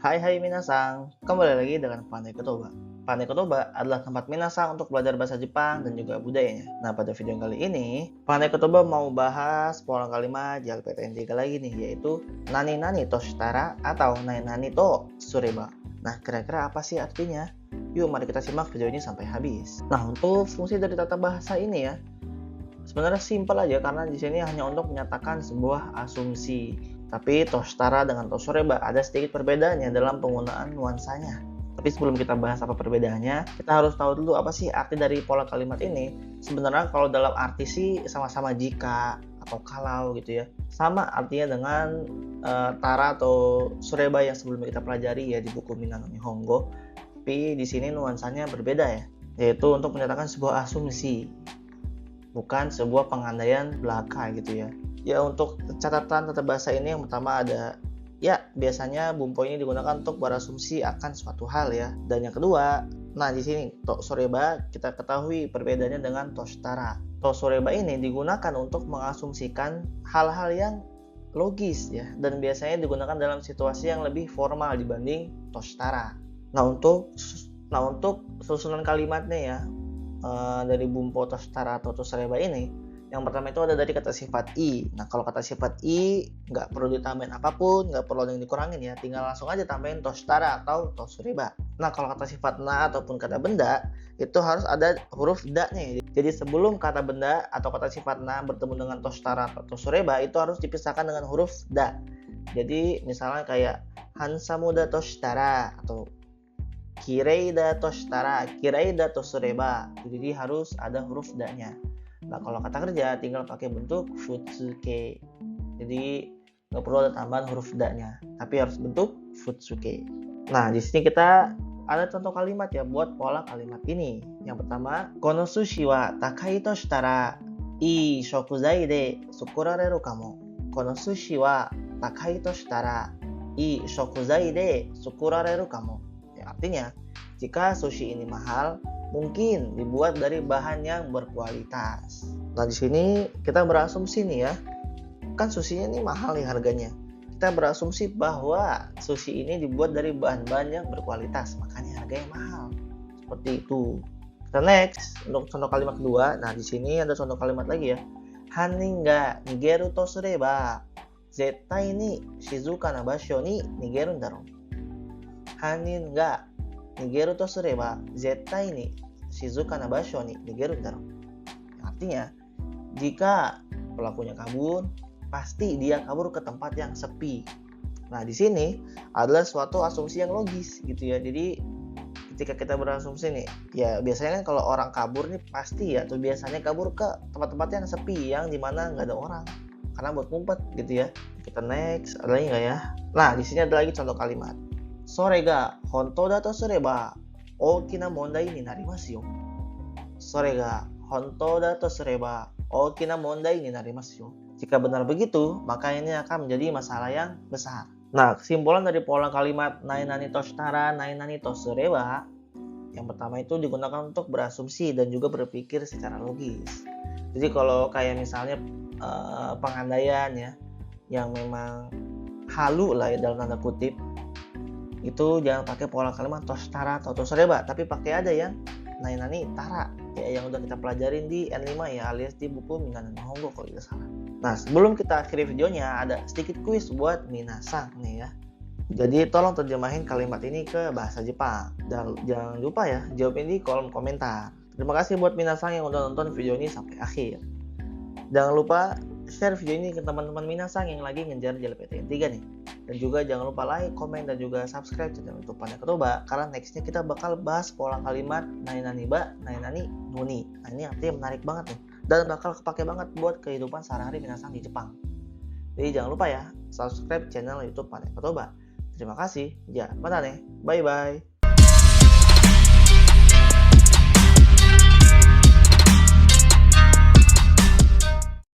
Hai minasang, kembali lagi dengan Pandai Kotoba. Pandai Kotoba adalah tempat minasang untuk belajar bahasa Jepang dan juga budayanya. Nah, pada video kali ini, Pandai Kotoba mau bahas pola kalimat JLPTN 3 lagi nih, yaitu Nani Nani to shitara atau Nani Nani to sureba. Nah, kira-kira apa sih artinya? Yuk, mari kita simak video ini sampai habis. Nah, untuk fungsi dari tata bahasa ini ya, sebenarnya simpel aja karena di sini hanya untuk menyatakan sebuah asumsi. Tapi toshitara dengan tosoreba ada sedikit perbedaannya dalam penggunaan nuansanya. Tapi sebelum kita bahas apa perbedaannya, kita harus tahu dulu apa sih arti dari pola kalimat ini. Sebenarnya kalau dalam arti sih sama-sama jika atau kalau gitu ya. Sama artinya dengan tara atau sureba yang sebelumnya kita pelajari ya di buku Minano Nihongo. Tapi di sini nuansanya berbeda ya, yaitu untuk menyatakan sebuah asumsi, bukan sebuah pengandaian belaka gitu ya. Ya, untuk catatan tata bahasa ini yang pertama ada ya, biasanya bumpo ini digunakan untuk berasumsi akan suatu hal ya. Dan yang kedua, nah di sini to soreba kita ketahui perbedaannya dengan toshitara. To soreba ini digunakan untuk mengasumsikan hal-hal yang logis ya, dan biasanya digunakan dalam situasi yang lebih formal dibanding toshitara. Nah, untuk susunan kalimatnya ya, dari bumpo toshitara atau tosoreba ini, yang pertama itu ada dari kata sifat i. Nah, kalau kata sifat i nggak perlu ditambahin apapun, nggak perlu yang dikurangin ya, tinggal langsung aja tambahin toshitara atau tosoreba. Nah, kalau kata sifat na ataupun kata benda itu harus ada huruf da-nya. Jadi sebelum kata benda atau kata sifat na bertemu dengan toshitara atau tosoreba itu harus dipisahkan dengan huruf da. Jadi misalnya kayak hansamuda toshitara atau kireida toshitara, kireida tosoreba. Jadi harus ada huruf da-nya. Nah, kalau kata kerja tinggal pakai bentuk futsuke. Jadi nggak perlu ada tambahan huruf da-nya, tapi harus bentuk futsuke. Nah, di sini kita ada contoh kalimat ya buat pola kalimat ini. Yang pertama, kono sushi wa takai to shitara ii shokuzai de sukurareru kamo. Kono sushi wa takai to shitara ii shokuzai de sukurareru kamo. Ya, artinya, jika sushi ini mahal, mungkin dibuat dari bahan yang berkualitas. Nah, di sini kita berasumsi nih ya, kan sushinya ini mahal nih harganya. Kita berasumsi bahwa sushi ini dibuat dari bahan-bahan yang berkualitas, makanya harganya mahal. Seperti itu. Kita next untuk contoh kalimat kedua. Nah, di sini ada contoh kalimat lagi ya. Hannin ga nigeru to sureba, zettai ni shizuka na basho ni nigeru daro. Hannin ga nigeru to sureba zettai ni shizuka na basho ni nigeru daro. Artinya, jika pelakunya kabur, pasti dia kabur ke tempat yang sepi. Nah, di sini adalah suatu asumsi yang logis gitu ya. Jadi ketika kita berasumsi nih, ya biasanya kan kalau orang kabur nih pasti ya, atau biasanya kabur ke tempat-tempat yang sepi yang dimana nggak ada orang, karena buat ngumpet gitu ya. Kita next, ada lagi nggak ya? Nah, di sini ada lagi contoh kalimat. Sore ga hontou da to sureba ookina mondai ni narimasu yo. Sore ga hontou da to sureba ookina mondai ni narimasu yo. Jika benar begitu, maka ini akan menjadi masalah yang besar. Nah, kesimpulan dari pola kalimat nai nani to shitara, nai nani to sureba, yang pertama itu digunakan untuk berasumsi dan juga berpikir secara logis. Jadi kalau kayak misalnya pengandaian ya, yang memang halu lah ya dalam tanda kutip, itu jangan pakai pola kalimat toshitara atau tosoreba, tapi pakai aja yang nai nani tara ya, yang udah kita pelajarin di N5 ya, alias di buku Minano Nihongo kalau tidak salah. Nah, sebelum kita akhiri videonya, ada sedikit kuis buat minasang nih ya. Jadi tolong terjemahin kalimat ini ke bahasa Jepang. Dan jangan lupa ya, jawabin di kolom komentar. Terima kasih buat minasang yang udah nonton video ini sampai akhir. Jangan lupa share video ini ke teman-teman minasang yang lagi ngejar JLPTN 3 nih. Dan juga jangan lupa like, komen, dan juga subscribe channel YouTube Pandai Kotoba, karena nextnya kita bakal bahas pola kalimat nani nani ba, nani nani nuni. Nah, ini artinya menarik banget nih, dan bakal kepake banget buat kehidupan sehari-hari minasang di Jepang. Jadi jangan lupa ya, subscribe channel YouTube Pandai Kotoba. Terima kasih, ja, mata nih, bye bye.